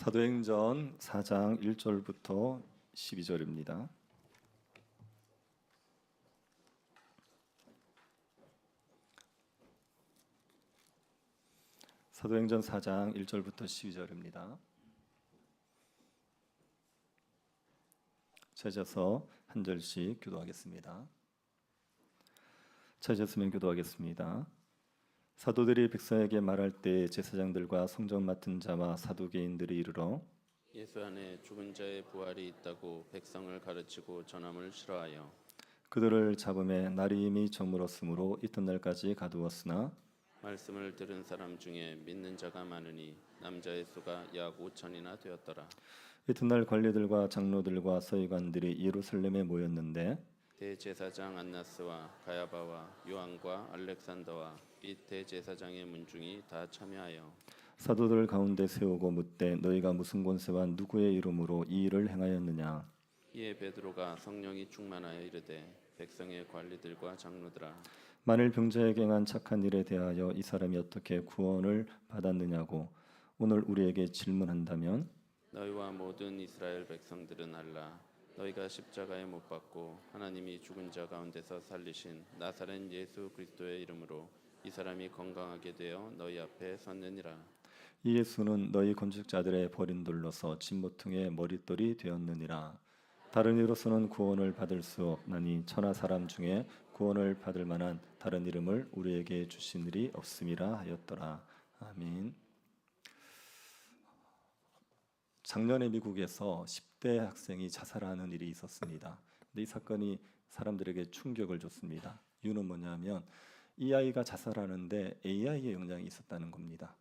사도행전 4장 1절부터 12절입니다. 사도행전 4장 1절부터 12절입니다. 찾아서 한 절씩 교도하겠습니다. 찾았으면 교도하겠습니다. 사도들이 백성에게 말할 때 제사장들과 성전 맡은 자와 사두개인들이 이르러 예수 안에 죽은 자의 부활이 있다고 백성을 가르치고 전함을 싫어하여 그들을 잡음에 날이 이미 저물었으므로 이튿날까지 가두었으나 말씀을 들은 사람 중에 믿는 자가 많으니 남자의 수가 약 5천이나 되었더라. 이튿날 관리들과 장로들과 서기관들이 예루살렘에 모였는데 대제사장 안나스와 가야바와 요한과 알렉산더와 및 대제사장의 문중이 다 참여하여 사도들 가운데 세우고 묻되 너희가 무슨 권세와 누구의 이름으로 이 일을 행하였느냐. 이에 베드로가 성령이 충만하여 이르되 백성의 관리들과 장로들아 만일 병자에게 행한 착한 일에 대하여 이 사람이 어떻게 구원을 받았느냐고 오늘 우리에게 질문한다면 너희와 모든 이스라엘 백성들은 알라. 너희가 십자가에 못 박고 하나님이 죽은 자 가운데서 살리신 나사렛 예수 그리스도의 이름으로 이 사람이 건강하게 되어 너희 앞에 섰느니라. 이 예수는 너희 건축자들의 버린 돌로서 진모퉁의 머릿돌이 되었느니라. 다른 이로서는 구원을 받을 수 없나니 천하 사람 중에 구원을 받을 만한 다른 이름을 우리에게 주신 일이 없음이라 하였더라. 아멘. 작년에 미국에서 10대 학생이 자살하는 일이 있었습니다. 근데 이 사건이 사람들에게 충격을 줬습니다. 이유는 뭐냐면 이 아이가 자살하는데 AI의 영향이 있었다는 겁니다.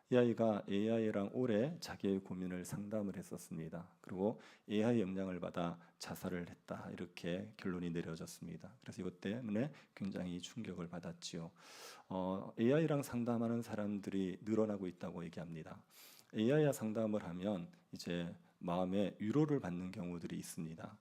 이 아이가 AI랑 오래 자기의 고민을 상담을 했었습니다. 그리고 AI 영향을 받아 자살을 했다 이렇게 결론이 내려졌습니다. 그래서 이것 때문에 굉장히 충격을 받았지요. AI랑 상담하는 사람들이 늘어나고 있다고 얘기합니다. AI와 상담을 하면 이제 마음의 위로를 받는 경우들이 있습니다.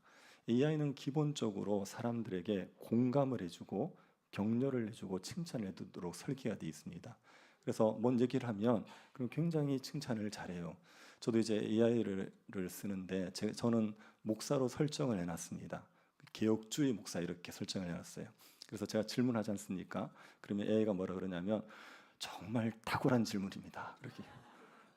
AI는 기본적으로 사람들에게 공감을 해주고 격려를 해주고 칭찬을 해주도록 설계가 되어 있습니다. 그래서 뭔 얘기를 하면 그럼 굉장히 칭찬을 잘해요. 저도 이제 AI를 쓰는데 저는 목사로 설정을 해놨습니다. 개혁주의 목사 이렇게 설정을 해놨어요. 그래서 제가 질문하지 않습니까? 그러면 AI가 뭐라 그러냐면 정말 탁월한 질문입니다. 이렇게.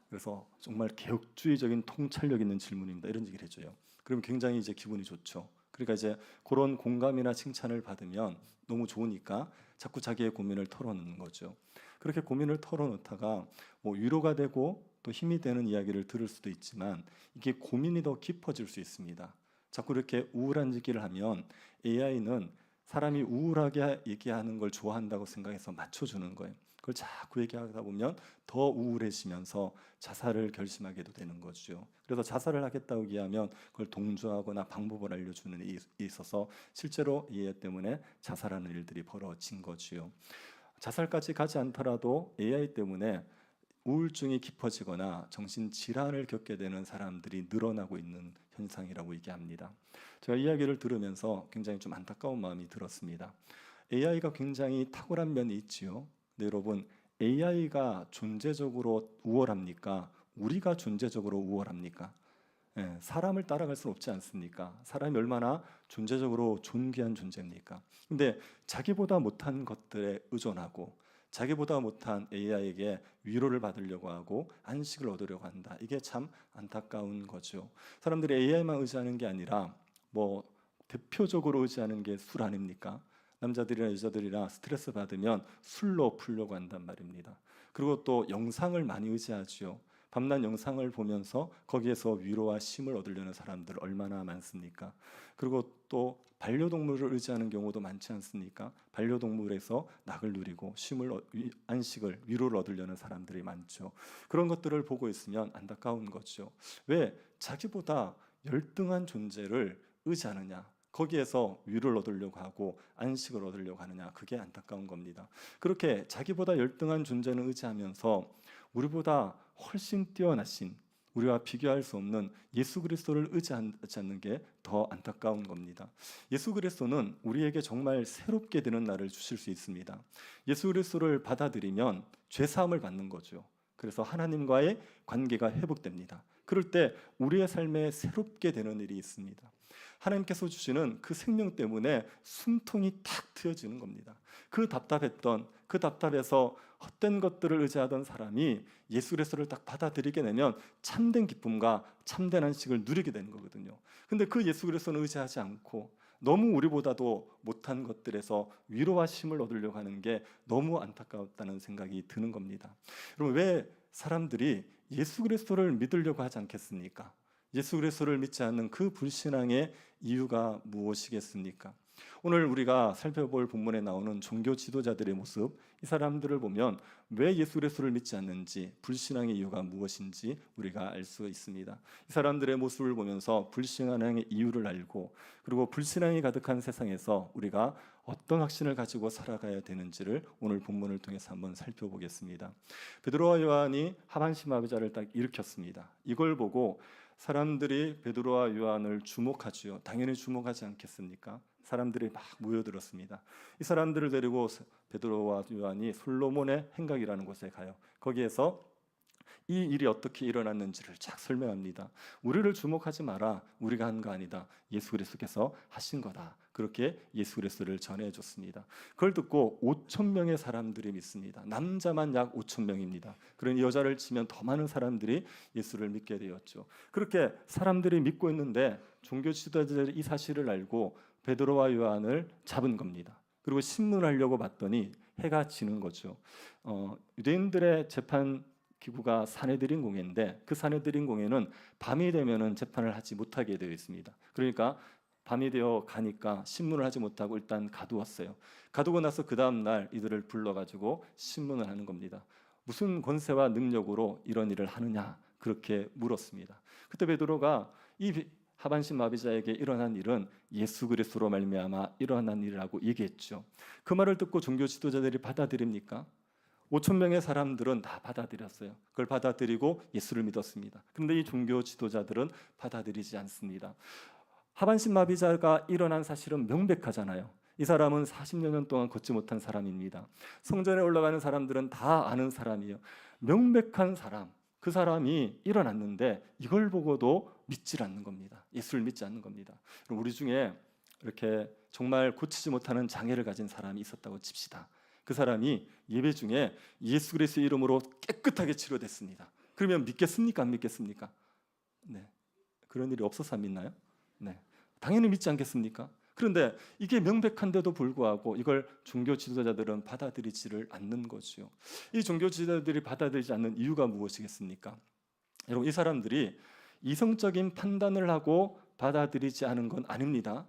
그래서 정말 개혁주의적인 통찰력 있는 질문입니다. 이런 얘기를 해줘요. 그럼 굉장히 이제 기분이 좋죠. 그러니까 이제 그런 공감이나 칭찬을 받으면 너무 좋으니까 자꾸 자기의 고민을 털어놓는 거죠. 그렇게 고민을 털어놓다가 뭐 위로가 되고 또 힘이 되는 이야기를 들을 수도 있지만 이게 고민이 더 깊어질 수 있습니다. 자꾸 이렇게 우울한 얘기를 하면 AI는 사람이 우울하게 얘기하는 걸 좋아한다고 생각해서 맞춰주는 거예요. 그걸 자꾸 얘기하다 보면 더 우울해지면서 자살을 결심하게도 되는 거죠. 그래서 자살을 하겠다고 얘기하면 그걸 동조하거나 방법을 알려주는 일이 있어서 실제로 이해 때문에 자살하는 일들이 벌어진 거지요. 자살까지 가지 않더라도 AI 때문에 우울증이 깊어지거나 정신질환을 겪게 되는 사람들이 늘어나고 있는 현상이라고 얘기합니다. 제가 이야기를 들으면서 굉장히 좀 안타까운 마음이 들었습니다. AI가 굉장히 탁월한 면이 있지요. 근데 여러분 AI가 존재적으로 우월합니까? 우리가 존재적으로 우월합니까? 사람을 따라갈 수는 없지 않습니까? 사람이 얼마나 존재적으로 존귀한 존재입니까? 근데 자기보다 못한 것들에 의존하고 자기보다 못한 AI에게 위로를 받으려고 하고 안식을 얻으려고 한다. 이게 참 안타까운 거죠. 사람들이 AI만 의지하는 게 아니라 뭐 대표적으로 의지하는 게 술 아닙니까? 남자들이나 여자들이나 스트레스 받으면 술로 풀려고 한단 말입니다. 그리고 또 영상을 많이 의지하지요. 밤낮 영상을 보면서 거기에서 위로와 쉼을 얻으려는 사람들 얼마나 많습니까? 그리고 또 반려동물을 의지하는 경우도 많지 않습니까? 반려동물에서 낙을 누리고 안식을, 위로를 얻으려는 사람들이 많죠. 그런 것들을 보고 있으면 안타까운 거죠. 왜 자기보다 열등한 존재를 의지하느냐? 거기에서 위로를 얻으려고 하고 안식을 얻으려고 하느냐, 그게 안타까운 겁니다. 그렇게 자기보다 열등한 존재는 의지하면서 우리보다 훨씬 뛰어나신, 우리와 비교할 수 없는 예수 그리스도를 의지하지 않는 게 더 안타까운 겁니다. 예수 그리스도는 우리에게 정말 새롭게 되는 날을 주실 수 있습니다. 예수 그리스도를 받아들이면 죄 사함을 받는 거죠. 그래서 하나님과의 관계가 회복됩니다. 그럴 때 우리의 삶에 새롭게 되는 일이 있습니다. 하나님께서 주시는 그 생명 때문에 숨통이 탁 트여지는 겁니다. 그 답답해서 헛된 것들을 의지하던 사람이 예수 그리스도를 딱 받아들이게 되면 참된 기쁨과 참된 안식을 누리게 되는 거거든요. 근데 그 예수 그리스도는 의지하지 않고 너무 우리보다도 못한 것들에서 위로와 힘을 얻으려고 하는 게 너무 안타깝다는 생각이 드는 겁니다. 여러분, 왜 사람들이 예수 그리스도를 믿으려고 하지 않겠습니까? 예수 그리스도를 믿지 않는 그 불신앙의 이유가 무엇이겠습니까? 오늘 우리가 살펴볼 본문에 나오는 종교 지도자들의 모습, 이 사람들을 보면 왜 예수 그리스도를 믿지 않는지, 불신앙의 이유가 무엇인지 우리가 알 수 있습니다. 이 사람들의 모습을 보면서 불신앙의 이유를 알고, 그리고 불신앙이 가득한 세상에서 우리가 어떤 확신을 가지고 살아가야 되는지를 오늘 본문을 통해서 한번 살펴보겠습니다. 베드로와 요한이 하반신 마비자를 딱 일으켰습니다. 이걸 보고 사람들이 베드로와 요한을 주목하지요. 당연히 주목하지 않겠습니까? 사람들이 막 모여들었습니다. 이 사람들을 데리고 베드로와 요한이 솔로몬의 행각이라는 곳에 가요. 거기에서 이 일이 어떻게 일어났는지를 쫙 설명합니다. 우리를 주목하지 마라. 우리가 한 거 아니다. 예수 그리스도께서 하신 거다. 그렇게 예수 그리스도를 전해줬습니다. 그걸 듣고 5천 명의 사람들이 믿습니다. 남자만 약 5천 명입니다. 그러니 여자를 치면 더 많은 사람들이 예수를 믿게 되었죠. 그렇게 사람들이 믿고 있는데 종교 지도자들이 이 사실을 알고 베드로와 요한을 잡은 겁니다. 그리고 신문하려고 봤더니 해가 지는 거죠. 유대인들의 재판 기구가 사내들인 공회인데 그 사내들인 공회는 밤이 되면은 재판을 하지 못하게 되어 있습니다. 그러니까 밤이 되어 가니까 신문을 하지 못하고 일단 가두었어요. 가두고 나서 그 다음 날 이들을 불러가지고 신문을 하는 겁니다. 무슨 권세와 능력으로 이런 일을 하느냐 그렇게 물었습니다. 그때 베드로가 이 하반신 마비자에게 일어난 일은 예수 그리스도로 말미암아 일어난 일이라고 얘기했죠. 그 말을 듣고 종교 지도자들이 받아들입니까? 5천 명의 사람들은 다 받아들였어요. 그걸 받아들이고 예수를 믿었습니다. 그런데 이 종교 지도자들은 받아들이지 않습니다. 하반신 마비자가 일어난 사실은 명백하잖아요. 이 사람은 40여 년 동안 걷지 못한 사람입니다. 성전에 올라가는 사람들은 다 아는 사람이에요. 명백한 사람, 그 사람이 일어났는데 이걸 보고도 믿질 않는 겁니다. 예수를 믿지 않는 겁니다. 우리 중에 이렇게 정말 고치지 못하는 장애를 가진 사람이 있었다고 칩시다. 그 사람이 예배 중에 예수 그리스도의 이름으로 깨끗하게 치료됐습니다. 그러면 믿겠습니까? 안 믿겠습니까? 네, 그런 일이 없어서 안 믿나요? 네, 당연히 믿지 않겠습니까? 그런데 이게 명백한데도 불구하고 이걸 종교 지도자들은 받아들이지를 않는 거죠. 이 종교 지도자들이 받아들이지 않는 이유가 무엇이겠습니까? 여러분, 이 사람들이 이성적인 판단을 하고 받아들이지 않은 건 아닙니다.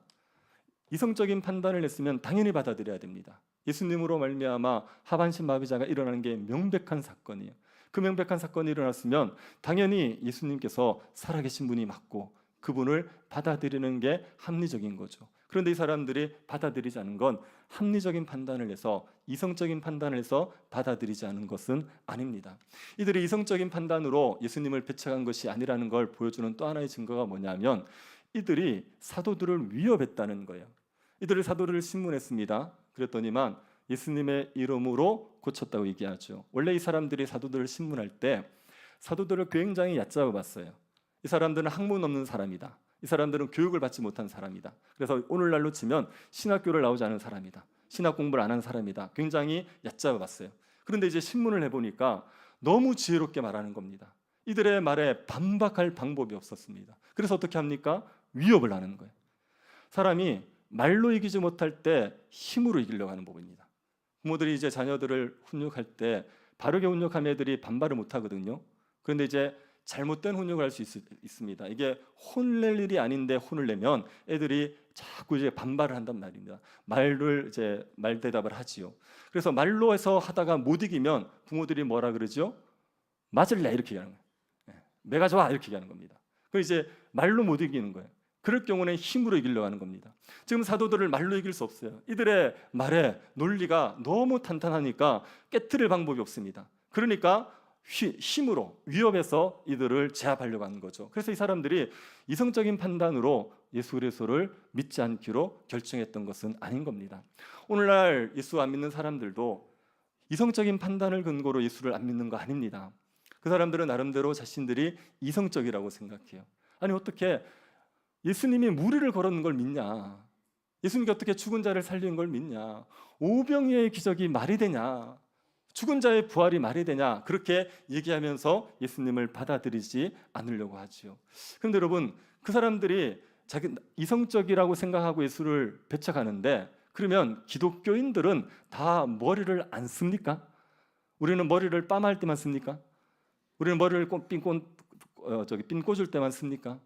이성적인 판단을 했으면 당연히 받아들여야 됩니다. 예수님으로 말미암아 하반신 마비자가 일어나는 게 명백한 사건이에요. 그 명백한 사건이 일어났으면 당연히 예수님께서 살아계신 분이 맞고 그분을 받아들이는 게 합리적인 거죠. 그런데 이 사람들이 받아들이지 않은 건 합리적인 판단을 해서 이성적인 판단을 해서 받아들이지 않은 것은 아닙니다. 이들이 이성적인 판단으로 예수님을 배척한 것이 아니라는 걸 보여주는 또 하나의 증거가 뭐냐면 이들이 사도들을 위협했다는 거예요. 이들이 사도들을 신문했습니다. 그랬더니만 예수님의 이름으로 고쳤다고 얘기하죠. 원래 이 사람들이 사도들을 신문할 때 사도들을 굉장히 얕잡아 봤어요. 이 사람들은 학문 없는 사람이다. 이 사람들은 교육을 받지 못한 사람이다. 그래서 오늘날로 치면 신학교를 나오지 않은 사람이다. 신학 공부를 안 한 사람이다. 굉장히 얕잡아 봤어요. 그런데 이제 신문을 해보니까 너무 지혜롭게 말하는 겁니다. 이들의 말에 반박할 방법이 없었습니다. 그래서 어떻게 합니까? 위협을 하는 거예요. 사람이 말로 이기지 못할 때 힘으로 이기려고 하는 법입니다. 부모들이 이제 자녀들을 훈육할 때 바르게 훈육하면 애들이 반발을 못 하거든요. 그런데 이제 잘못된 훈육을 할 수 있습니다. 이게 혼낼 일이 아닌데 혼을 내면 애들이 자꾸 이제 반발을 한단 말입니다. 말을 이제 말대답을 하지요. 그래서 말로 해서 하다가 못 이기면 부모들이 뭐라 그러죠? 맞을래 이렇게 얘기하는 거예요. 내가 좋아 이렇게 얘기하는 겁니다. 그 이제 말로 못 이기는 거예요. 그럴 경우는 힘으로 이기려고 하는 겁니다. 지금 사도들을 말로 이길 수 없어요. 이들의 말에 논리가 너무 탄탄하니까 깨트릴 방법이 없습니다. 그러니까 힘으로 위협해서 이들을 제압하려고 하는 거죠. 그래서 이 사람들이 이성적인 판단으로 예수 그리스도를 믿지 않기로 결정했던 것은 아닌 겁니다. 오늘날 예수 안 믿는 사람들도 이성적인 판단을 근거로 예수를 안 믿는 거 아닙니다. 그 사람들은 나름대로 자신들이 이성적이라고 생각해요. 아니 어떻게 예수님이 무리를 걸었는 걸 믿냐? 예수님이 어떻게 죽은 자를 살린 걸 믿냐? 오병이어의 기적이 말이 되냐? 죽은 자의 부활이 말이 되냐? 그렇게 얘기하면서 예수님을 받아들이지 않으려고 하지요. 그런데 여러분, 그 사람들이 자기 이성적이라고 생각하고 예수를 배척하는데, 그러면 기독교인들은 다 머리를 안 씁니까? 우리는 머리를 빰할 때만 씁니까? 우리는 머리를 핀 꽂을 때만 씁니까?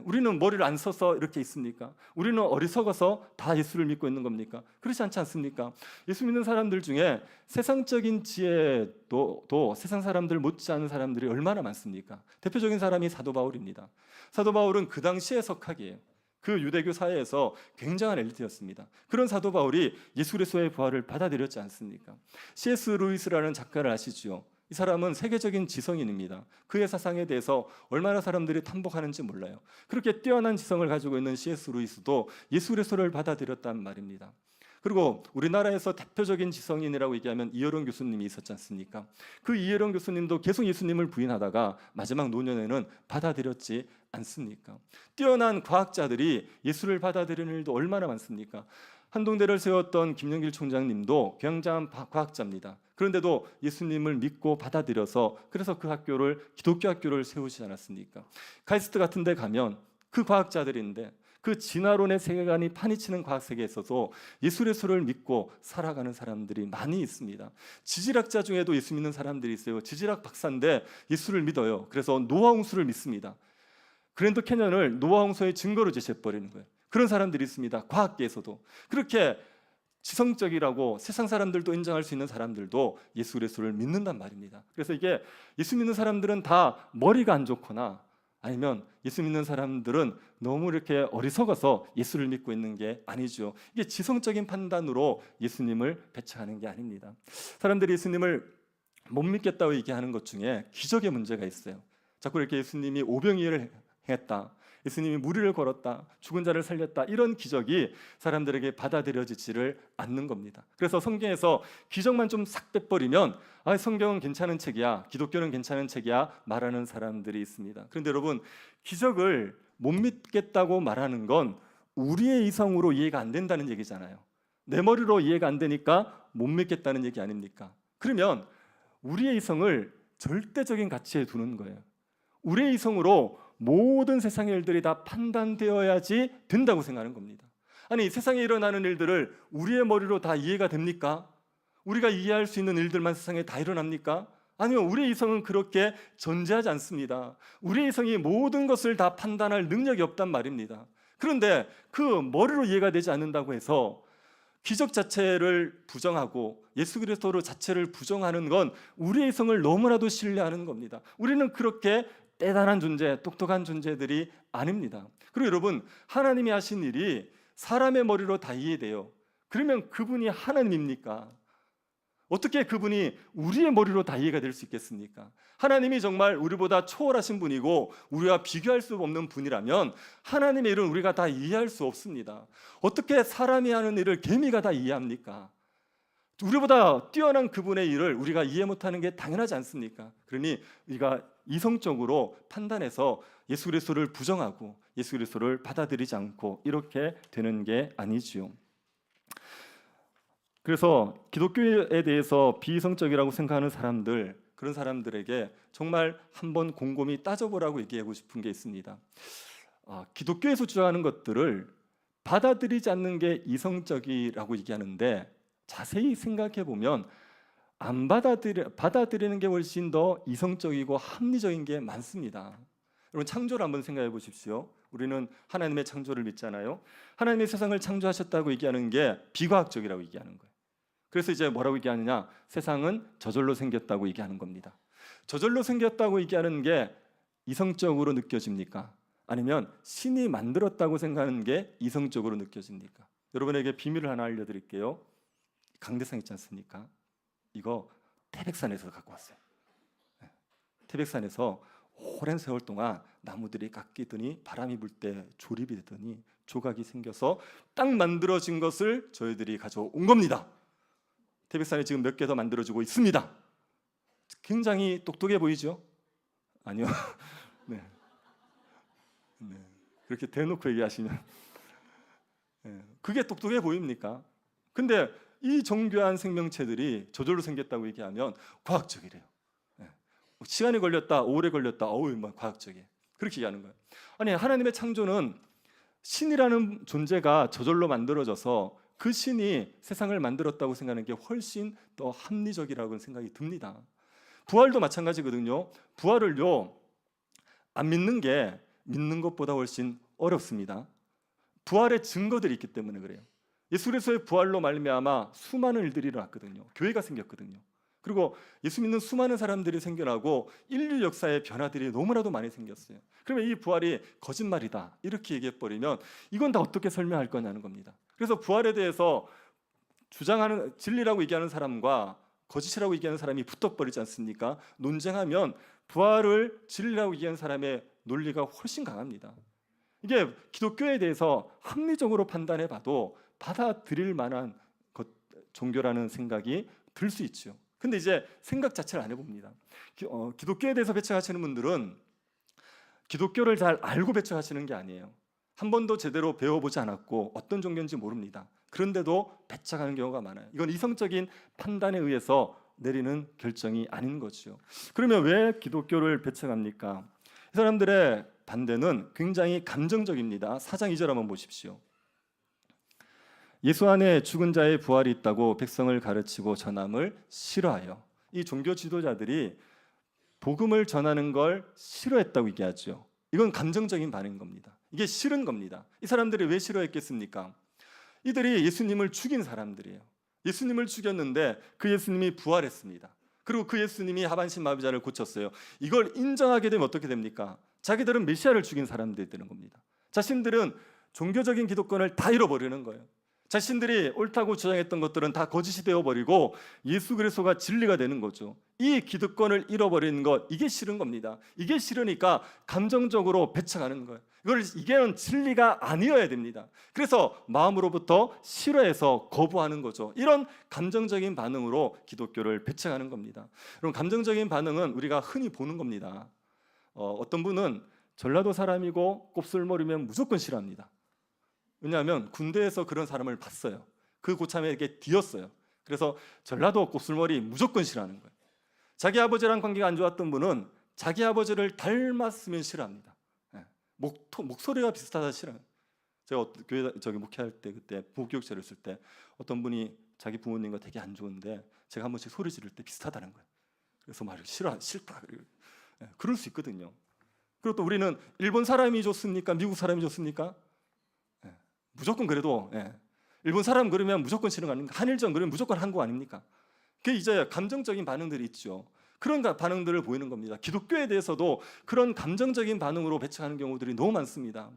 우리는 머리를 안 써서 이렇게 있습니까? 우리는 어리석어서 다 예수를 믿고 있는 겁니까? 그렇지 않지 않습니까? 예수 믿는 사람들 중에 세상적인 지혜도 세상 사람들 못지않은 사람들이 얼마나 많습니까? 대표적인 사람이 사도 바울입니다. 사도 바울은 그 당시의 석학이에요. 그 유대교 사회에서 굉장한 엘리트였습니다. 그런 사도 바울이 예수 그리스도의 부활을 받아들였지 않습니까? C.S. 루이스라는 작가를 아시죠? 이 사람은 세계적인 지성인입니다. 그의 사상에 대해서 얼마나 사람들이 탐복하는지 몰라요. 그렇게 뛰어난 지성을 가지고 있는 C.S. 루이스도 예수 그리스도를 받아들였단 말입니다. 그리고 우리나라에서 대표적인 지성인이라고 얘기하면 이혜령 교수님이 있었지 않습니까? 그 이혜령 교수님도 계속 예수님을 부인하다가 마지막 노년에는 받아들였지 않습니까? 뛰어난 과학자들이 예수를 받아들이는 일도 얼마나 많습니까? 한동대를 세웠던 김영길 총장님도 굉장한 과학자입니다. 그런데도 예수님을 믿고 받아들여서 그래서 그 학교를 기독교 학교를 세우지 않았습니까? 카이스트 같은 데 가면 그 과학자들인데 그 진화론의 세계관이 파니치는 과학 세계에서도 예수 그리스도를 믿고 살아가는 사람들이 많이 있습니다. 지질학자 중에도 예수 믿는 사람들이 있어요. 지질학 박사인데 예수를 믿어요. 그래서 노아 홍수를 믿습니다. 그랜드 캐년을 노아 홍수의 증거로 제시해버리는 거예요. 그런 사람들이 있습니다. 과학계에서도. 그렇게 지성적이라고 세상 사람들도 인정할 수 있는 사람들도 예수 그리스도를 믿는단 말입니다. 그래서 이게 예수 믿는 사람들은 다 머리가 안 좋거나 아니면 예수 믿는 사람들은 너무 이렇게 어리석어서 예수를 믿고 있는 게 아니죠. 이게 지성적인 판단으로 예수님을 배척하는 게 아닙니다. 사람들이 예수님을 못 믿겠다고 얘기하는 것 중에 기적의 문제가 있어요. 자꾸 이렇게 예수님이 오병이어를 했다, 예수님이 무리를 걸었다, 죽은 자를 살렸다, 이런 기적이 사람들에게 받아들여지지를 않는 겁니다. 그래서 성경에서 기적만 좀 싹 빼버리면 성경은 괜찮은 책이야, 기독교는 괜찮은 책이야 말하는 사람들이 있습니다. 그런데 여러분, 기적을 못 믿겠다고 말하는 건 우리의 이성으로 이해가 안 된다는 얘기잖아요. 내 머리로 이해가 안 되니까 못 믿겠다는 얘기 아닙니까? 그러면 우리의 이성을 절대적인 가치에 두는 거예요. 우리의 이성으로 모든 세상의 일들이 다 판단되어야지 된다고 생각하는 겁니다. 아니, 세상에 일어나는 일들을 우리의 머리로 다 이해가 됩니까? 우리가 이해할 수 있는 일들만 세상에 다 일어납니까? 아니요, 우리의 이성은 그렇게 존재하지 않습니다. 우리의 이성이 모든 것을 다 판단할 능력이 없단 말입니다. 그런데 그 머리로 이해가 되지 않는다고 해서 기적 자체를 부정하고 예수 그리스도 자체를 부정하는 건 우리의 이성을 너무나도 신뢰하는 겁니다. 우리는 그렇게 대단한 존재, 똑똑한 존재들이 아닙니다. 그리고 여러분, 하나님이 하신 일이 사람의 머리로 다 이해돼요. 그러면 그분이 하나님입니까? 어떻게 그분이 우리의 머리로 다 이해가 될 수 있겠습니까? 하나님이 정말 우리보다 초월하신 분이고 우리와 비교할 수 없는 분이라면 하나님의 일은 우리가 다 이해할 수 없습니다. 어떻게 사람이 하는 일을 개미가 다 이해합니까? 우리보다 뛰어난 그분의 일을 우리가 이해 못하는 게 당연하지 않습니까? 그러니 우리가 이성적으로 판단해서 예수 그리스도를 부정하고 예수 그리스도를 받아들이지 않고 이렇게 되는 게 아니지요. 그래서 기독교에 대해서 비이성적이라고 생각하는 사람들, 그런 사람들에게 정말 한번 곰곰이 따져보라고 얘기하고 싶은 게 있습니다. 기독교에서 주장하는 것들을 받아들이지 않는 게 이성적이라고 얘기하는데 자세히 생각해 보면 받아들이는 게 훨씬 더 이성적이고 합리적인 게 많습니다. 여러분, 창조를 한번 생각해 보십시오. 우리는 하나님의 창조를 믿잖아요. 하나님의 세상을 창조하셨다고 얘기하는 게 비과학적이라고 얘기하는 거예요. 그래서 이제 뭐라고 얘기하느냐? 세상은 저절로 생겼다고 얘기하는 겁니다. 저절로 생겼다고 얘기하는 게 이성적으로 느껴집니까? 아니면 신이 만들었다고 생각하는 게 이성적으로 느껴집니까? 여러분에게 비밀을 하나 알려드릴게요. 강대상 있지 않습니까? 이거 태백산에서 갖고 왔어요. 태백산에서 오랜 세월 동안 나무들이 깎이더니 바람이 불 때 조립이 되더니 조각이 생겨서 딱 만들어진 것을 저희들이 가져온 겁니다. 태백산에 지금 몇 개 더 만들어지고 있습니다. 굉장히 똑똑해 보이죠? 아니요. 네. 네. 그렇게 대놓고 얘기하시면 그게 똑똑해 보입니까? 근데 이 정교한 생명체들이 저절로 생겼다고 얘기하면 과학적이래요. 시간이 걸렸다, 오래 걸렸다, 어우, 막 과학적이에요. 그렇게 얘기하는 거예요. 아니, 하나님의 창조는 신이라는 존재가 저절로 만들어져서 그 신이 세상을 만들었다고 생각하는 게 훨씬 더 합리적이라고 생각이 듭니다. 부활도 마찬가지거든요. 부활을요, 안 믿는 게 믿는 것보다 훨씬 어렵습니다. 부활의 증거들이 있기 때문에 그래요. 예수 그리스도의 부활로 말미암아 수많은 일들이 일어났거든요. 교회가 생겼거든요. 그리고 예수 믿는 수많은 사람들이 생겨나고 인류 역사의 변화들이 너무나도 많이 생겼어요. 그러면 이 부활이 거짓말이다 이렇게 얘기해버리면 이건 다 어떻게 설명할 거냐는 겁니다. 그래서 부활에 대해서 주장하는, 진리라고 얘기하는 사람과 거짓이라고 얘기하는 사람이 붙어버리지 않습니까? 논쟁하면 부활을 진리라고 얘기하는 사람의 논리가 훨씬 강합니다. 이게 기독교에 대해서 합리적으로 판단해봐도 받아들일 만한 종교라는 생각이 들 수 있죠. 근데 이제 생각 자체를 안 해봅니다. 기독교에 대해서 배척하시는 분들은 기독교를 잘 알고 배척하시는 게 아니에요. 한 번도 제대로 배워보지 않았고 어떤 종교인지 모릅니다. 그런데도 배척하는 경우가 많아요. 이건 이성적인 판단에 의해서 내리는 결정이 아닌 거죠. 그러면 왜 기독교를 배척합니까? 이 사람들의 반대는 굉장히 감정적입니다. 4장 2절 한번 보십시오. 예수 안에 죽은 자의 부활이 있다고 백성을 가르치고 전함을 싫어하여. 이 종교 지도자들이 복음을 전하는 걸 싫어했다고 얘기하죠. 이건 감정적인 반응인 겁니다. 이게 싫은 겁니다. 이 사람들이 왜 싫어했겠습니까? 이들이 예수님을 죽인 사람들이에요. 예수님을 죽였는데 그 예수님이 부활했습니다. 그리고 그 예수님이 하반신 마비자를 고쳤어요. 이걸 인정하게 되면 어떻게 됩니까? 자기들은 메시아를 죽인 사람들이 되는 겁니다. 자신들은 종교적인 기독권을 다 잃어버리는 거예요. 자신들이 옳다고 주장했던 것들은 다 거짓이 되어버리고 예수 그리스도가 진리가 되는 거죠. 이 기득권을 잃어버리는 것, 이게 싫은 겁니다. 이게 싫으니까 감정적으로 배척하는 거예요. 이게는 진리가 아니어야 됩니다. 그래서 마음으로부터 싫어해서 거부하는 거죠. 이런 감정적인 반응으로 기독교를 배척하는 겁니다. 그럼 감정적인 반응은 우리가 흔히 보는 겁니다. 어떤 분은 전라도 사람이고 곱슬머리면 무조건 싫어합니다. 왜냐하면 군대에서 그런 사람을 봤어요. 그 고참에게 뒤었어요. 그래서 전라도 곱슬머리 무조건 싫어하는 거예요. 자기 아버지랑 관계가 안 좋았던 분은 자기 아버지를 닮았으면 싫어합니다. 목소리가 비슷하다 싫어요. 제가 교회 목회할 때 그때 부교육제를 쓸 때 어떤 분이 자기 부모님과 되게 안 좋은데 제가 한 번씩 소리 지를 때 비슷하다는 거예요. 그래서 말을 싫다. 그럴 수 있거든요. 그리고 또 우리는 일본 사람이 좋습니까? 미국 사람이 좋습니까? 무조건 그래도 일본 사람 그러면 무조건 싫은 거 아닙니까? 한일전 그러면 무조건 한국 아닙니까? 그게 이제 감정적인 반응들이 있죠. 그런 반응들을 보이는 겁니다. 기독교에 대해서도 그런 감정적인 반응으로 배척하는 경우들이 너무 많습니다.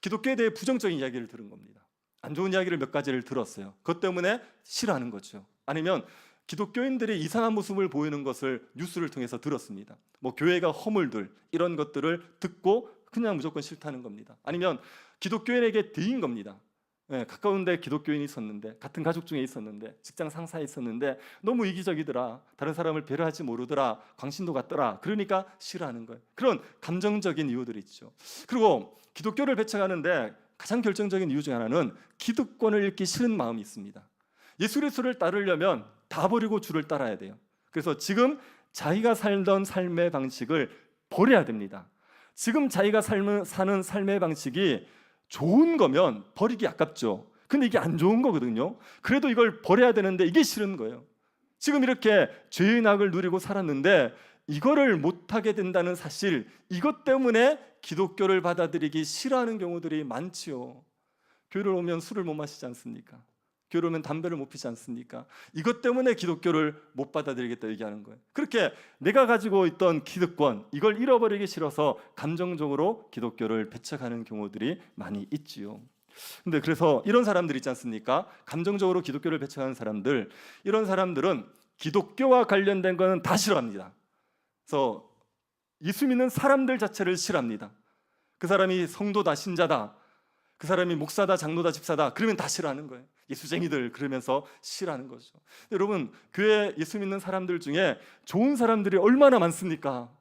기독교에 대해 부정적인 이야기를 들은 겁니다. 안 좋은 이야기를 몇 가지를 들었어요. 그것 때문에 싫어하는 거죠. 아니면 기독교인들이 이상한 모습을 보이는 것을 뉴스를 통해서 들었습니다. 뭐 교회가 허물들 이런 것들을 듣고 그냥 무조건 싫다는 겁니다. 아니면 기독교인에게 뒤인 겁니다. 가까운데 기독교인이 있었는데, 같은 가족 중에 있었는데, 직장 상사에 있었는데 너무 이기적이더라, 다른 사람을 배려하지 모르더라, 광신도 같더라, 그러니까 싫어하는 거예요. 그런 감정적인 이유들이 있죠. 그리고 기독교를 배척하는데 가장 결정적인 이유 중 하나는 기득권을 잃기 싫은 마음이 있습니다. 예수 그리스도를 따르려면 다 버리고 주를 따라야 돼요. 그래서 지금 자기가 살던 삶의 방식을 버려야 됩니다. 지금 자기가 사는 삶의 방식이 좋은 거면 버리기 아깝죠. 근데 이게 안 좋은 거거든요. 그래도 이걸 버려야 되는데 이게 싫은 거예요. 지금 이렇게 죄의 낙을 누리고 살았는데 이거를 못하게 된다는 사실, 이것 때문에 기독교를 받아들이기 싫어하는 경우들이 많지요. 교회를 오면 술을 못 마시지 않습니까? 교회를 오면 담배를 못 피지 않습니까? 이것 때문에 기독교를 못 받아들이겠다 얘기하는 거예요. 그렇게 내가 가지고 있던 기득권, 이걸 잃어버리기 싫어서 감정적으로 기독교를 배척하는 경우들이 많이 있지요. 근데 그래서 이런 사람들 있지 않습니까? 감정적으로 기독교를 배척하는 사람들, 이런 사람들은 기독교와 관련된 거는 다 싫어합니다. 그래서 예수 믿는 사람들 자체를 싫어합니다. 그 사람이 성도다, 신자다, 그 사람이 목사다, 장로다, 집사다, 그러면 다 싫어하는 거예요. 예수쟁이들 그러면서 싫어하는 거죠. 여러분, 교회 예수 믿는 사람들 중에 좋은 사람들이 얼마나 많습니까?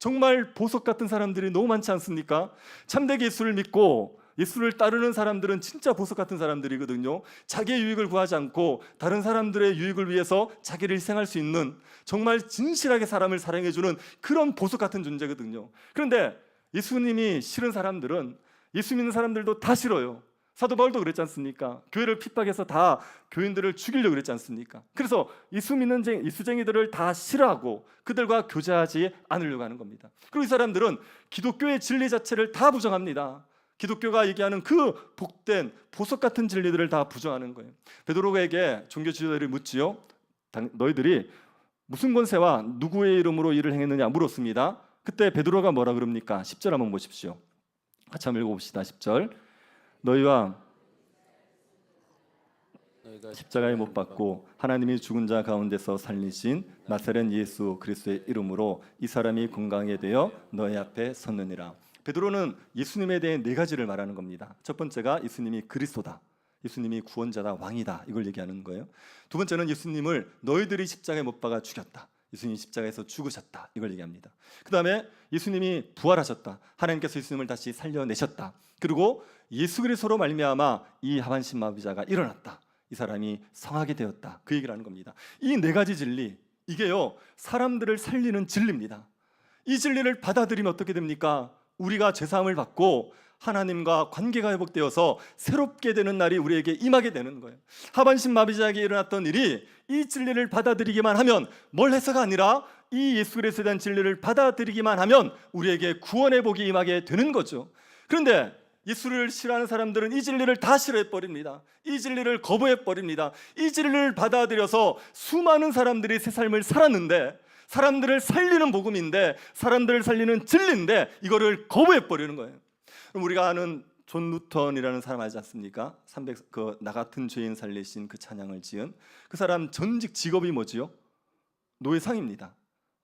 정말 보석 같은 사람들이 너무 많지 않습니까? 참되게 예수를 믿고 예수를 따르는 사람들은 진짜 보석 같은 사람들이거든요. 자기의 유익을 구하지 않고 다른 사람들의 유익을 위해서 자기를 희생할 수 있는, 정말 진실하게 사람을 사랑해주는 그런 보석 같은 존재거든요. 그런데 예수님이 싫은 사람들은, 예수 믿는 사람들도 다 싫어요. 사도 바울도 그랬지 않습니까? 교회를 핍박해서 다 교인들을 죽이려고 그랬지 않습니까? 그래서 예수 믿는 예수쟁이들을 다 싫어하고 그들과 교제하지 않으려고 하는 겁니다. 그리고 이 사람들은 기독교의 진리 자체를 다 부정합니다. 기독교가 얘기하는 그 복된 보석 같은 진리들을 다 부정하는 거예요. 베드로에게 종교 지도자들이 묻지요. 너희들이 무슨 권세와 누구의 이름으로 일을 행했느냐 물었습니다. 그때 베드로가 뭐라 그럽니까? 10절 한번 보십시오. 같이 한번 읽어봅시다. 10절. 너희가 십자가에 못 박고 하나님이 죽은 자 가운데서 살리신 나사렛 예수 그리스도의 이름으로 이 사람이 건강하게 되어 너희 앞에 섰느니라. 베드로는 예수님에 대해 네 가지를 말하는 겁니다. 첫 번째가 예수님이 그리스도다, 예수님이 구원자다, 왕이다, 이걸 얘기하는 거예요. 두 번째는 예수님을 너희들이 십자가에 못 박아 죽였다, 예수님이 십자가에서 죽으셨다, 이걸 얘기합니다. 그 다음에 예수님이 부활하셨다, 하나님께서 예수님을 다시 살려내셨다, 그리고 예수 그리스도로 말미암아 이 하반신 마비자가 일어났다, 이 사람이 성하게 되었다, 그 얘기를 하는 겁니다. 이 네 가지 진리, 이게요 사람들을 살리는 진리입니다. 이 진리를 받아들이면 어떻게 됩니까? 우리가 죄사함을 받고 하나님과 관계가 회복되어서 새롭게 되는 날이 우리에게 임하게 되는 거예요. 하반신 마비자에게 일어났던 일이 이 진리를 받아들이기만 하면, 뭘 해서가 아니라 이 예수 그리스도에 대한 진리를 받아들이기만 하면 우리에게 구원의 복이 임하게 되는 거죠. 그런데 예수를 싫어하는 사람들은 이 진리를 다 싫어해버립니다. 이 진리를 거부해버립니다. 이 진리를 받아들여서 수많은 사람들이 새 삶을 살았는데, 사람들을 살리는 복음인데, 사람들을 살리는 진리인데 이거를 거부해버리는 거예요. 그럼 우리가 아는 존 누턴이라는 사람 알지 않습니까? 나 같은 죄인 살리신 그 찬양을 지은 그 사람 전직 직업이 뭐지요? 노예상입니다.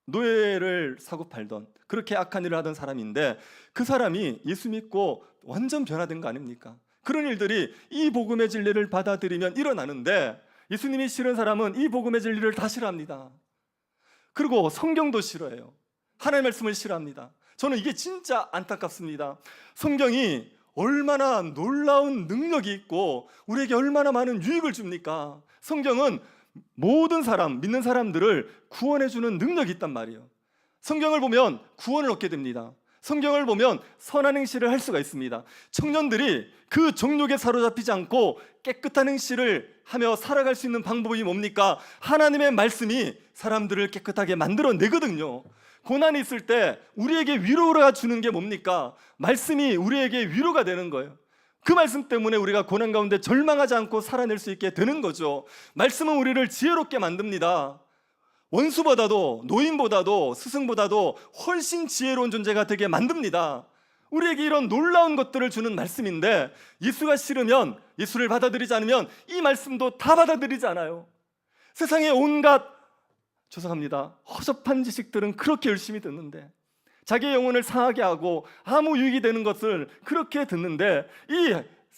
노예를 사고 팔던, 그렇게 악한 일을 하던 사람인데 그 사람이 예수 믿고 완전 변화된 거 아닙니까? 그런 일들이 이 복음의 진리를 받아들이면 일어나는데, 예수님이 싫은 사람은 이 복음의 진리를 다 싫어합니다. 그리고 성경도 싫어해요. 하나님의 말씀을 싫어합니다. 저는 이게 진짜 안타깝습니다. 성경이 얼마나 놀라운 능력이 있고 우리에게 얼마나 많은 유익을 줍니까? 성경은 모든 사람, 믿는 사람들을 구원해주는 능력이 있단 말이에요. 성경을 보면 구원을 얻게 됩니다. 성경을 보면 선한 행실을 할 수가 있습니다. 청년들이 그 정욕에 사로잡히지 않고 깨끗한 행실을 하며 살아갈 수 있는 방법이 뭡니까? 하나님의 말씀이 사람들을 깨끗하게 만들어내거든요. 고난이 있을 때 우리에게 위로가 주는 게 뭡니까? 말씀이 우리에게 위로가 되는 거예요. 그 말씀 때문에 우리가 고난 가운데 절망하지 않고 살아낼 수 있게 되는 거죠. 말씀은 우리를 지혜롭게 만듭니다. 원수보다도, 노인보다도, 스승보다도 훨씬 지혜로운 존재가 되게 만듭니다. 우리에게 이런 놀라운 것들을 주는 말씀인데, 예수가 싫으면, 예수를 받아들이지 않으면 이 말씀도 다 받아들이지 않아요. 세상에 온갖, 죄송합니다, 허접한 지식들은 그렇게 열심히 듣는데, 자기의 영혼을 상하게 하고 아무 유익이 되는 것을 그렇게 듣는데, 이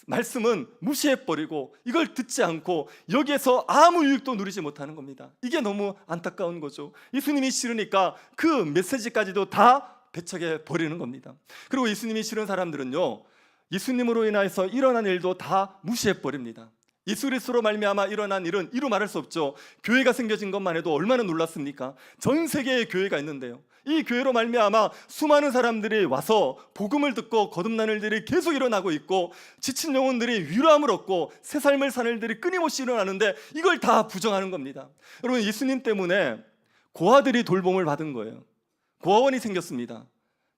말씀은 무시해버리고 이걸 듣지 않고 여기에서 아무 유익도 누리지 못하는 겁니다. 이게 너무 안타까운 거죠. 예수님이 싫으니까 그 메시지까지도 다 배척해 버리는 겁니다. 그리고 예수님이 싫은 사람들은요, 예수님으로 인해서 일어난 일도 다 무시해 버립니다. 예수 그리스도로 말미암아 일어난 일은 이루 말할 수 없죠. 교회가 생겨진 것만 해도 얼마나 놀랐습니까? 전 세계에 교회가 있는데요, 이 교회로 말미암아 수많은 사람들이 와서 복음을 듣고 거듭나는 일들이 계속 일어나고 있고, 지친 영혼들이 위로함을 얻고 새 삶을 사는 일들이 끊임없이 일어나는데 이걸 다 부정하는 겁니다. 여러분, 예수님 때문에 고아들이 돌봄을 받은 거예요. 고아원이 생겼습니다.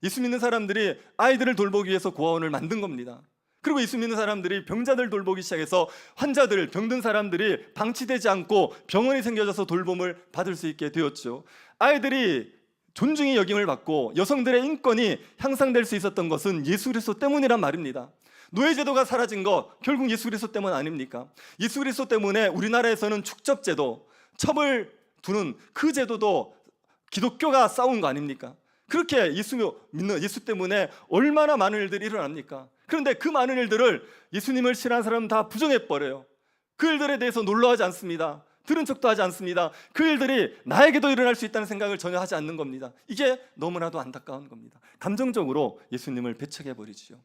예수 믿는 사람들이 아이들을 돌보기 위해서 고아원을 만든 겁니다. 그리고 예수 믿는 사람들이 병자들 돌보기 시작해서 환자들, 병든 사람들이 방치되지 않고 병원이 생겨져서 돌봄을 받을 수 있게 되었죠. 아이들이 존중의 여김을 받고 여성들의 인권이 향상될 수 있었던 것은 예수 그리스도 때문이란 말입니다. 노예제도가 사라진 거 결국 예수 그리스도 때문 아닙니까? 예수 그리스도 때문에 우리나라에서는 축접제도, 첩을 두는 그 제도도 기독교가 싸운 거 아닙니까? 그렇게 예수 믿는 예수 때문에 얼마나 많은 일들이 일어납니까? 그런데 그 많은 일들을 예수님을 싫어하는 사람은 다 부정해버려요. 그 일들에 대해서 놀라워하지 않습니다. 들은 척도 하지 않습니다. 그 일들이 나에게도 일어날 수 있다는 생각을 전혀 하지 않는 겁니다. 이게 너무나도 안타까운 겁니다. 감정적으로 예수님을 배척해버리죠.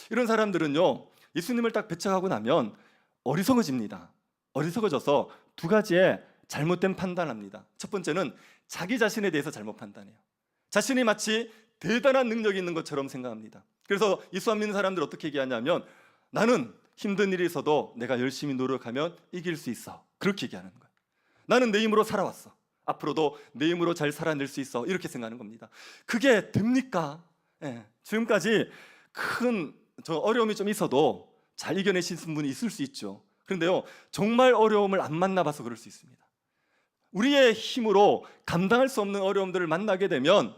이런 사람들은요, 예수님을 딱 배척하고 나면 어리석어집니다. 어리석어져서 두 가지의 잘못된 판단합니다. 첫 번째는 자기 자신에 대해서 잘못 판단해요. 자신이 마치 대단한 능력이 있는 것처럼 생각합니다. 그래서 예수 안 믿는 사람들 어떻게 얘기하냐면, 나는 힘든 일이 있어도 내가 열심히 노력하면 이길 수 있어, 그렇게 얘기하는 거예요. 나는 내 힘으로 살아왔어, 앞으로도 내 힘으로 잘 살아낼 수 있어, 이렇게 생각하는 겁니다. 그게 됩니까? 지금까지 큰 어려움이 좀 있어도 잘 이겨내신 분이 있을 수 있죠. 그런데요, 정말 어려움을 안 만나봐서 그럴 수 있습니다. 우리의 힘으로 감당할 수 없는 어려움들을 만나게 되면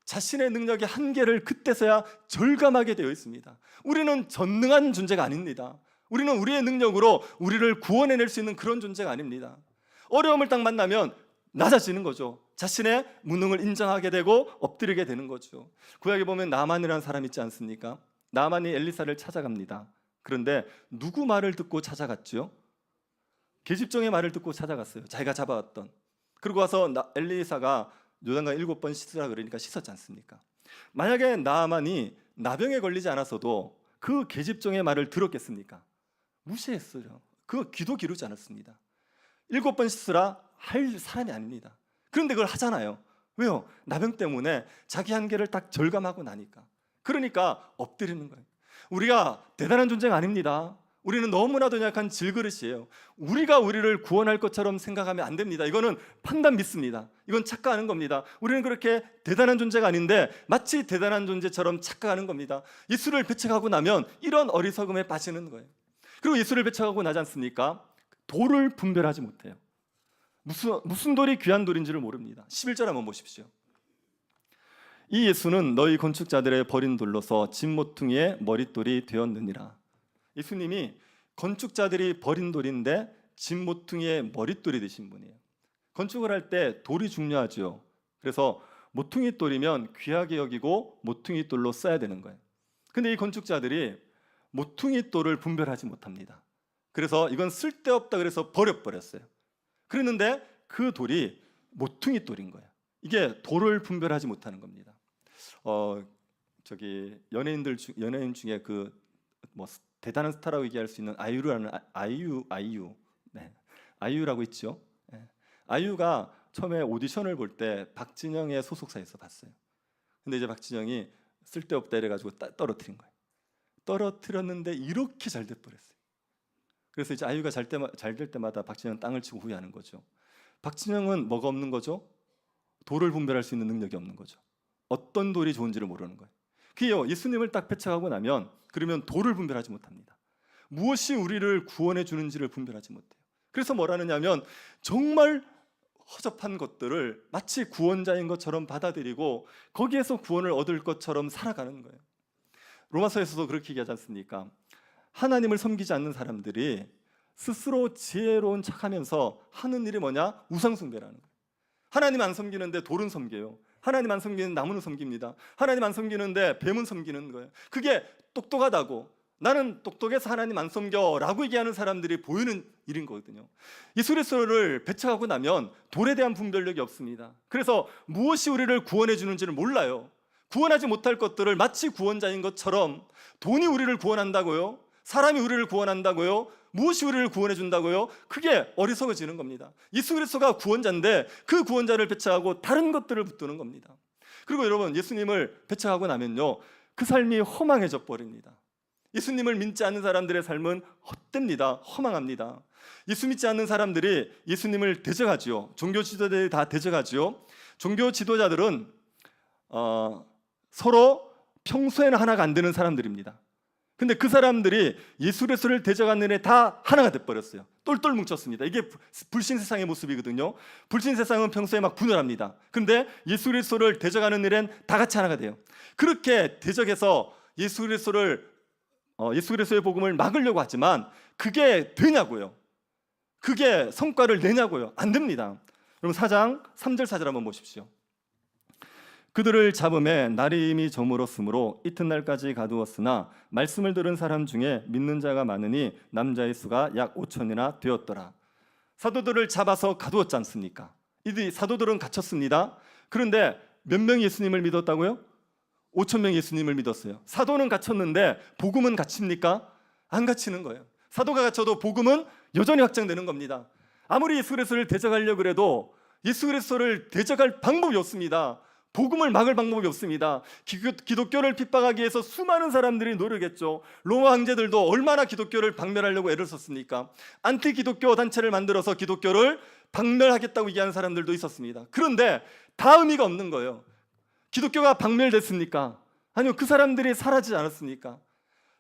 자신의 능력의 한계를 그때서야 절감하게 되어 있습니다. 우리는 전능한 존재가 아닙니다. 우리는 우리의 능력으로 우리를 구원해낼 수 있는 그런 존재가 아닙니다. 어려움을 딱 만나면 낮아지는 거죠. 자신의 무능을 인정하게 되고 엎드리게 되는 거죠. 구약에 보면 나만이라는 사람 있지 않습니까? 나만이 엘리사를 찾아갑니다. 그런데 누구 말을 듣고 찾아갔죠? 계집종의 말을 듣고 찾아갔어요. 자기가 잡아왔던. 그리고 와서 엘리사가 요단강 7번 씻으라 그러니까 씻었지 않습니까? 만약에 나만이 나병에 걸리지 않았어도 그 계집종의 말을 들었겠습니까? 무시했어요. 그 귀도 기르지 않았습니다. 7번 씻으라 할 사람이 아닙니다. 그런데 그걸 하잖아요. 왜요? 나병 때문에 자기 한계를 딱 절감하고 나니까. 그러니까 엎드리는 거예요. 우리가 대단한 존재가 아닙니다. 우리는 너무나도 약한 질그릇이에요. 우리가 우리를 구원할 것처럼 생각하면 안 됩니다. 이거는 판단 믿습니다. 이건 착각하는 겁니다. 우리는 그렇게 대단한 존재가 아닌데 마치 대단한 존재처럼 착각하는 겁니다. 예수를 배척하고 나면 이런 어리석음에 빠지는 거예요. 그리고 예수를 배척하고 나지 않습니까? 돌을 분별하지 못해요. 무슨 돌이 귀한 돌인지를 모릅니다. 11절 한번 보십시오. 이 예수는 너희 건축자들의 버린 돌로서 집 모퉁이의 머릿돌이 되었느니라. 예수님이 건축자들이 버린 돌인데 집 모퉁이의 머릿돌이 되신 분이에요. 건축을 할 때 돌이 중요하죠. 그래서 모퉁이 돌이면 귀하게 여기고 모퉁이 돌로 써야 되는 거예요. 근데 이 건축자들이 모퉁이 돌을 분별하지 못합니다. 그래서 이건 쓸데없다 그래서 버렸어요. 그랬는데 그 돌이 모퉁이 돌인 거예요. 이게 돌을 분별하지 못하는 겁니다. 연예인 중에 대단한 스타라고 얘기할 수 있는 아이유라고 있죠. 아이유가 처음에 오디션을 볼 때 박진영의 소속사에서 봤어요. 근데 이제 박진영이 쓸데없다 이래가지고 떨어뜨린 거예요. 떨어뜨렸는데 이렇게 잘 돼버렸어요. 그래서 이제 아이유가 잘 될 때마다 박진영은 땅을 치고 후회하는 거죠. 박진영은 뭐가 없는 거죠? 돌을 분별할 수 있는 능력이 없는 거죠. 어떤 돌이 좋은지를 모르는 거예요. 그게요, 예수님을 딱 배척하고 나면 그러면 돌을 분별하지 못합니다. 무엇이 우리를 구원해 주는지를 분별하지 못해요. 그래서 뭐라느냐면 정말 허접한 것들을 마치 구원자인 것처럼 받아들이고 거기에서 구원을 얻을 것처럼 살아가는 거예요. 로마서에서도 그렇게 얘기하지 않습니까? 하나님을 섬기지 않는 사람들이 스스로 지혜로운 척하면서 하는 일이 뭐냐? 우상숭배라는 거예요. 하나님 안 섬기는데 돌은 섬겨요. 하나님 안 섬기는 나무는 섬깁니다. 하나님 안 섬기는데 뱀은 섬기는 거예요. 그게 똑똑하다고, 나는 똑똑해서 하나님 안 섬겨라고 얘기하는 사람들이 보이는 일인 거거든요. 예수 그리스도를 배척하고 나면 돌에 대한 분별력이 없습니다. 그래서 무엇이 우리를 구원해 주는지를 몰라요. 구원하지 못할 것들을 마치 구원자인 것처럼, 돈이 우리를 구원한다고요? 사람이 우리를 구원한다고요? 무엇이 우리를 구원해 준다고요? 그게 어리석어지는 겁니다. 예수 그리스도가 구원자인데 그 구원자를 배척하고 다른 것들을 붙드는 겁니다. 그리고 여러분, 예수님을 배척하고 나면요, 그 삶이 허망해져 버립니다. 예수님을 믿지 않는 사람들의 삶은 헛됩니다. 허망합니다. 예수 믿지 않는 사람들이 예수님을 대적하지요. 종교 지도자들이 다 대적하지요. 종교 지도자들은 서로 평소에는 하나가 안 되는 사람들입니다. 근데 그 사람들이 예수 그리스도를 대적하는 애 다 하나가 돼버렸어요. 똘똘 뭉쳤습니다. 이게 불신 세상의 모습이거든요. 불신 세상은 평소에 막 분열합니다. 근데 예수 그리스도를 대적하는 일엔 다 같이 하나가 돼요. 그렇게 대적해서 예수 그리스도의 복음을 막으려고 하지만 그게 되냐고요? 그게 성과를 내냐고요? 안 됩니다. 그럼 4장 3절 4절 한번 보십시오. 그들을 잡음에 날이 이미 저물었으므로 이튿날까지 가두었으나 말씀을 들은 사람 중에 믿는 자가 많으니 남자의 수가 약 5천이나 되었더라. 사도들을 잡아서 가두었지 않습니까? 이 사도들은 갇혔습니다. 그런데 몇 명이 예수님을 믿었다고요? 5천 명이 예수님을 믿었어요. 사도는 갇혔는데 복음은 갇힙니까? 안 갇히는 거예요. 사도가 갇혀도 복음은 여전히 확장되는 겁니다. 아무리 예수 그리스도를 대적하려고 해도 예수 그리스도를 대적할 방법이 없습니다. 복음을 막을 방법이 없습니다. 기독교를 핍박하기 위해서 수많은 사람들이 노력했죠. 로마 황제들도 얼마나 기독교를 박멸하려고 애를 썼습니까? 안티 기독교 단체를 만들어서 기독교를 박멸하겠다고 얘기하는 사람들도 있었습니다. 그런데 다 의미가 없는 거예요. 기독교가 박멸됐습니까? 아니요, 그 사람들이 사라지지 않았습니까?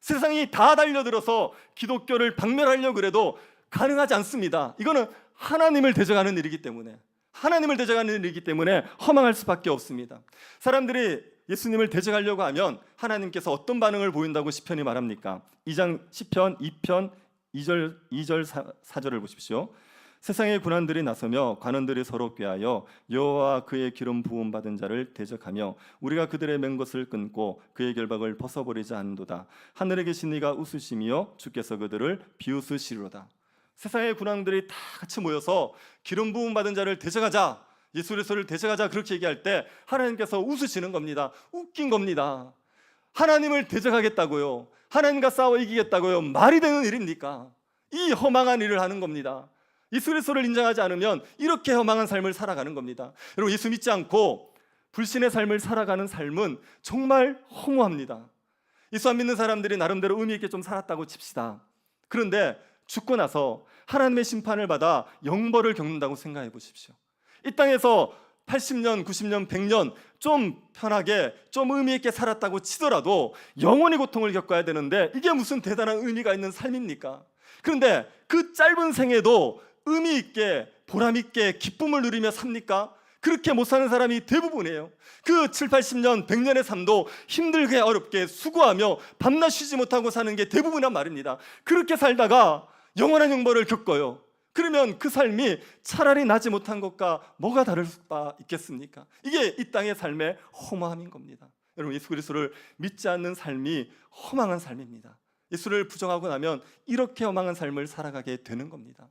세상이 다 달려들어서 기독교를 박멸하려고 그래도 가능하지 않습니다. 이거는 하나님을 대적하는 일이기 때문에, 하나님을 대적하는 일이기 때문에 허망할 수밖에 없습니다. 사람들이 예수님을 대적하려고 하면 하나님께서 어떤 반응을 보인다고 시편이 말합니까? 2장 시편 2편 2절 4절을 보십시오. 세상의 군환들이 나서며 관원들이 서로 꾀하여 여호와 그의 기름 부음 받은 자를 대적하며 우리가 그들의 맹것을 끊고 그의 결박을 벗어버리지 않는도다. 하늘에 계신 이가 웃으시며 주께서 그들을 비웃으시리로다. 세상의 군왕들이 다 같이 모여서 기름 부음 받은 자를 대적하자, 예수 그리스도를 대적하자 그렇게 얘기할 때 하나님께서 웃으시는 겁니다. 웃긴 겁니다. 하나님을 대적하겠다고요? 하나님과 싸워 이기겠다고요? 말이 되는 일입니까? 이 허망한 일을 하는 겁니다. 예수 그리스도를 인정하지 않으면 이렇게 허망한 삶을 살아가는 겁니다. 여러분, 예수 믿지 않고 불신의 삶을 살아가는 삶은 정말 허무합니다. 예수 안 믿는 사람들이 나름대로 의미 있게 좀 살았다고 칩시다. 그런데 죽고 나서 하나님의 심판을 받아 영벌을 겪는다고 생각해 보십시오. 이 땅에서 80년, 90년, 100년 좀 편하게, 좀 의미 있게 살았다고 치더라도 영원히 고통을 겪어야 되는데 이게 무슨 대단한 의미가 있는 삶입니까? 그런데 그 짧은 생에도 의미 있게, 보람 있게, 기쁨을 누리며 삽니까? 그렇게 못 사는 사람이 대부분이에요. 그 7, 80년, 100년의 삶도 힘들게 어렵게 수고하며 밤낮 쉬지 못하고 사는 게 대부분이란 말입니다. 그렇게 살다가 영원한 영벌을 겪어요. 그러면 그 삶이 차라리 나지 못한 것과 뭐가 다를 바 있겠습니까? 이게 이 땅의 삶의 허무함인 겁니다. 여러분, 예수 그리스도를 믿지 않는 삶이 허망한 삶입니다. 예수를 부정하고 나면 이렇게 허망한 삶을 살아가게 되는 겁니다.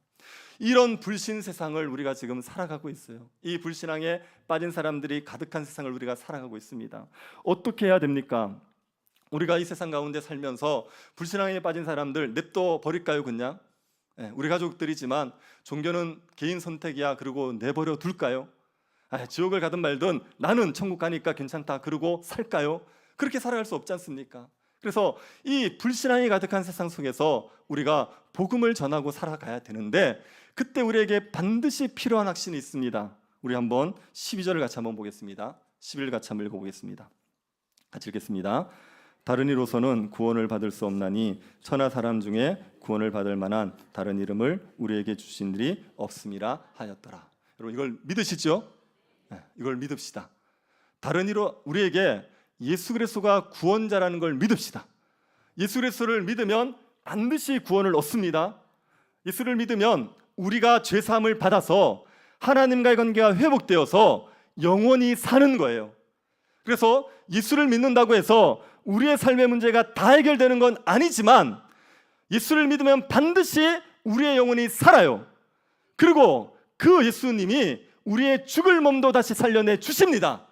이런 불신 세상을 우리가 지금 살아가고 있어요. 이 불신앙에 빠진 사람들이 가득한 세상을 우리가 살아가고 있습니다. 어떻게 해야 됩니까? 우리가 이 세상 가운데 살면서 불신앙에 빠진 사람들 냅둬 버릴까요, 그냥? 우리 가족들이지만 종교는 개인 선택이야 그러고 내버려 둘까요? 지옥을 가든 말든 나는 천국 가니까 괜찮다 그러고 살까요? 그렇게 살아갈 수 없지 않습니까? 그래서 이 불신앙이 가득한 세상 속에서 우리가 복음을 전하고 살아가야 되는데 그때 우리에게 반드시 필요한 확신이 있습니다. 우리 한번 12절을 같이 한번 보겠습니다. 11절 같이 한번 읽어보겠습니다. 같이 읽겠습니다. 다른 이로서는 구원을 받을 수 없나니 천하 사람 중에 구원을 받을 만한 다른 이름을 우리에게 주신 일이 없음이라 하였더라. 여러분, 이걸 믿으시죠? 이걸 믿읍시다. 다른 이로 우리에게 예수 그리스도가 구원자라는 걸 믿읍시다. 예수 그리스도를 믿으면 반드시 구원을 얻습니다. 예수를 믿으면 우리가 죄 사함을 받아서 하나님과의 관계가 회복되어서 영원히 사는 거예요. 그래서 예수를 믿는다고 해서 우리의 삶의 문제가 다 해결되는 건 아니지만 예수를 믿으면 반드시 우리의 영혼이 살아요. 그리고 그 예수님이 우리의 죽을 몸도 다시 살려내 주십니다.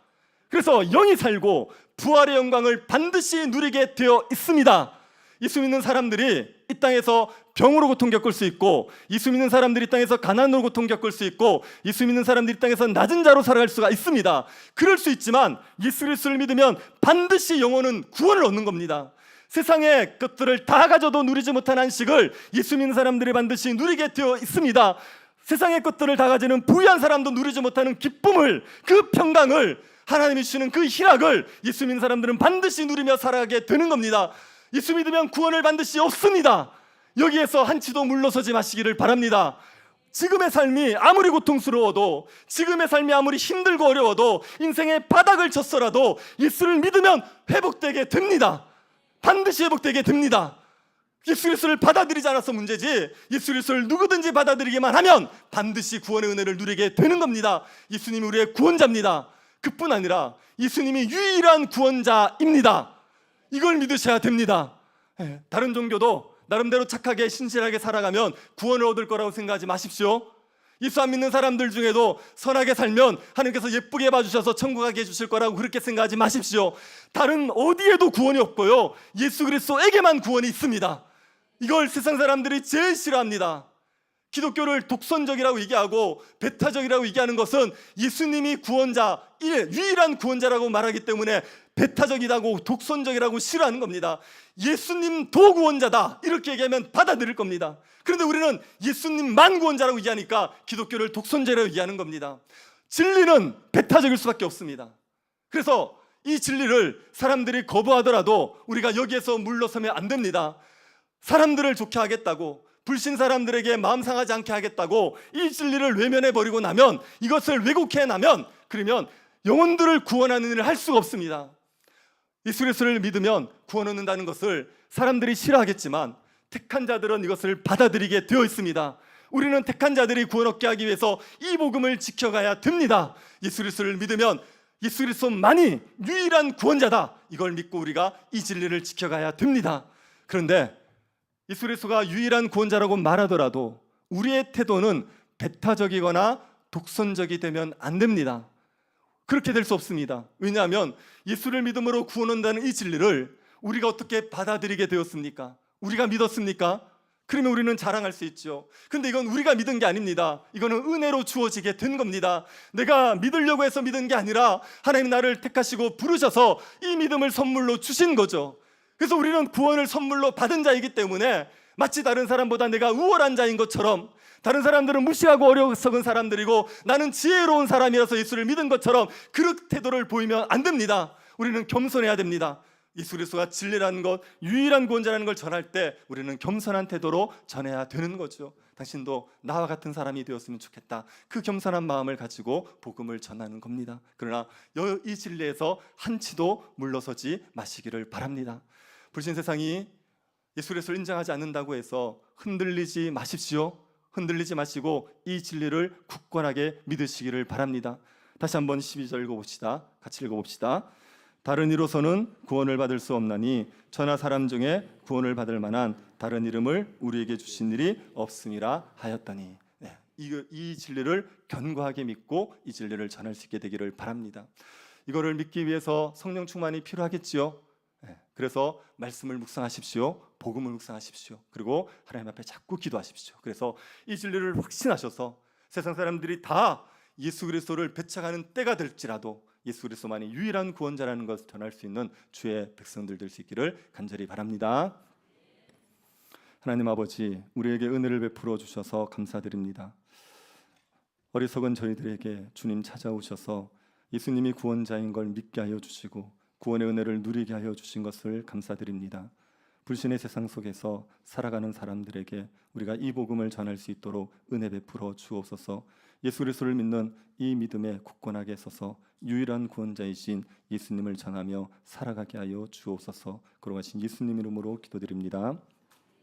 그래서 영이 살고 부활의 영광을 반드시 누리게 되어 있습니다. 예수 믿는 사람들이 이 땅에서 병으로 고통 겪을 수 있고, 예수 믿는 사람들이 이 땅에서 가난으로 고통 겪을 수 있고, 예수 믿는 사람들이 이 땅에서 낮은 자로 살아갈 수가 있습니다. 그럴 수 있지만 예수 그리스도를 믿으면 반드시 영혼은 구원을 얻는 겁니다. 세상의 것들을 다 가져도 누리지 못한 안식을 예수 믿는 사람들이 반드시 누리게 되어 있습니다. 세상의 것들을 다 가지는 부유한 사람도 누리지 못하는 기쁨을, 그 평강을, 하나님이 주시는 그 희락을 예수 믿는 사람들은 반드시 누리며 살아가게 되는 겁니다. 예수 믿으면 구원을 반드시 얻습니다. 여기에서 한치도 물러서지 마시기를 바랍니다. 지금의 삶이 아무리 고통스러워도, 지금의 삶이 아무리 힘들고 어려워도, 인생의 바닥을 쳤어라도 예수를 믿으면 회복되게 됩니다. 반드시 회복되게 됩니다. 예수 그리스도를 받아들이지 않아서 문제지, 예수 그리스도를 누구든지 받아들이기만 하면 반드시 구원의 은혜를 누리게 되는 겁니다. 예수님이 우리의 구원자입니다. 그뿐 아니라 예수님이 유일한 구원자입니다. 이걸 믿으셔야 됩니다. 다른 종교도 나름대로 착하게 신실하게 살아가면 구원을 얻을 거라고 생각하지 마십시오. 예수 안 믿는 사람들 중에도 선하게 살면 하나님께서 예쁘게 봐주셔서 천국 가게 해주실 거라고 그렇게 생각하지 마십시오. 다른 어디에도 구원이 없고요, 예수 그리스도에게만 구원이 있습니다. 이걸 세상 사람들이 제일 싫어합니다. 기독교를 독선적이라고 얘기하고 배타적이라고 얘기하는 것은 예수님이 구원자, 유일한 구원자라고 말하기 때문에 배타적이라고 독선적이라고 싫어하는 겁니다. 예수님도 구원자다 이렇게 얘기하면 받아들일 겁니다. 그런데 우리는 예수님만 구원자라고 얘기하니까 기독교를 독선적이라고 얘기하는 겁니다. 진리는 배타적일 수밖에 없습니다. 그래서 이 진리를 사람들이 거부하더라도 우리가 여기에서 물러서면 안 됩니다. 사람들을 좋게 하겠다고, 불신 사람들에게 마음 상하지 않게 하겠다고 이 진리를 외면해버리고 나면, 이것을 왜곡해나면, 그러면 영혼들을 구원하는 일을 할 수가 없습니다. 예수 그리스도를 믿으면 구원 얻는다는 것을 사람들이 싫어하겠지만 택한 자들은 이것을 받아들이게 되어 있습니다. 우리는 택한 자들이 구원 얻게 하기 위해서 이 복음을 지켜가야 됩니다. 예수 그리스도를 믿으면 예수 그리스도만이 유일한 구원자다, 이걸 믿고 우리가 이 진리를 지켜가야 됩니다. 그런데 예수 그리스도가 유일한 구원자라고 말하더라도 우리의 태도는 배타적이거나 독선적이 되면 안 됩니다. 그렇게 될 수 없습니다. 왜냐하면 예수를 믿음으로 구원 얻는다는 이 진리를 우리가 어떻게 받아들이게 되었습니까? 우리가 믿었습니까? 그러면 우리는 자랑할 수 있죠. 근데 이건 우리가 믿은 게 아닙니다. 이거는 은혜로 주어지게 된 겁니다. 내가 믿으려고 해서 믿은 게 아니라 하나님 나를 택하시고 부르셔서 이 믿음을 선물로 주신 거죠. 그래서 우리는 구원을 선물로 받은 자이기 때문에 마치 다른 사람보다 내가 우월한 자인 것처럼, 다른 사람들은 무시하고 어리석은 사람들이고 나는 지혜로운 사람이라서 예수를 믿은 것처럼 그런 태도를 보이면 안 됩니다. 우리는 겸손해야 됩니다. 예수 그리스도가 진리라는 것, 유일한 구원자라는 걸 전할 때 우리는 겸손한 태도로 전해야 되는 거죠. 당신도 나와 같은 사람이 되었으면 좋겠다, 그 겸손한 마음을 가지고 복음을 전하는 겁니다. 그러나 이 진리에서 한치도 물러서지 마시기를 바랍니다. 불신 세상이 예수 그리스도를 인정하지 않는다고 해서 흔들리지 마십시오. 흔들리지 마시고 이 진리를 굳건하게 믿으시기를 바랍니다. 다시 한번 12절 읽어봅시다. 같이 읽어봅시다. 다른 이로서는 구원을 받을 수 없나니 저나 사람 중에 구원을 받을 만한 다른 이름을 우리에게 주신 일이 없음이라 하였더니, 이 진리를 견고하게 믿고 이 진리를 전할 수 있게 되기를 바랍니다. 이거를 믿기 위해서 성령 충만이 필요하겠지요. 그래서 말씀을 묵상하십시오. 복음을 묵상하십시오. 그리고 하나님 앞에 자꾸 기도하십시오. 그래서 이 진리를 확신하셔서 세상 사람들이 다 예수 그리스도를 배척하는 때가 될지라도 예수 그리스도만이 유일한 구원자라는 것을 전할 수 있는 주의 백성들 될 수 있기를 간절히 바랍니다. 하나님 아버지, 우리에게 은혜를 베풀어 주셔서 감사드립니다. 어리석은 저희들에게 주님 찾아오셔서 예수님이 구원자인 걸 믿게 하여 주시고 구원의 은혜를 누리게 하여 주신 것을 감사드립니다. 불신의 세상 속에서 살아가는 사람들에게 우리가 이 복음을 전할 수 있도록 은혜 베풀어 주옵소서. 예수 그리스도를 믿는 이 믿음에 굳건하게 서서 유일한 구원자이신 예수님을 전하며 살아가게 하여 주옵소서. 걸어가신 예수님 이름으로 기도드립니다.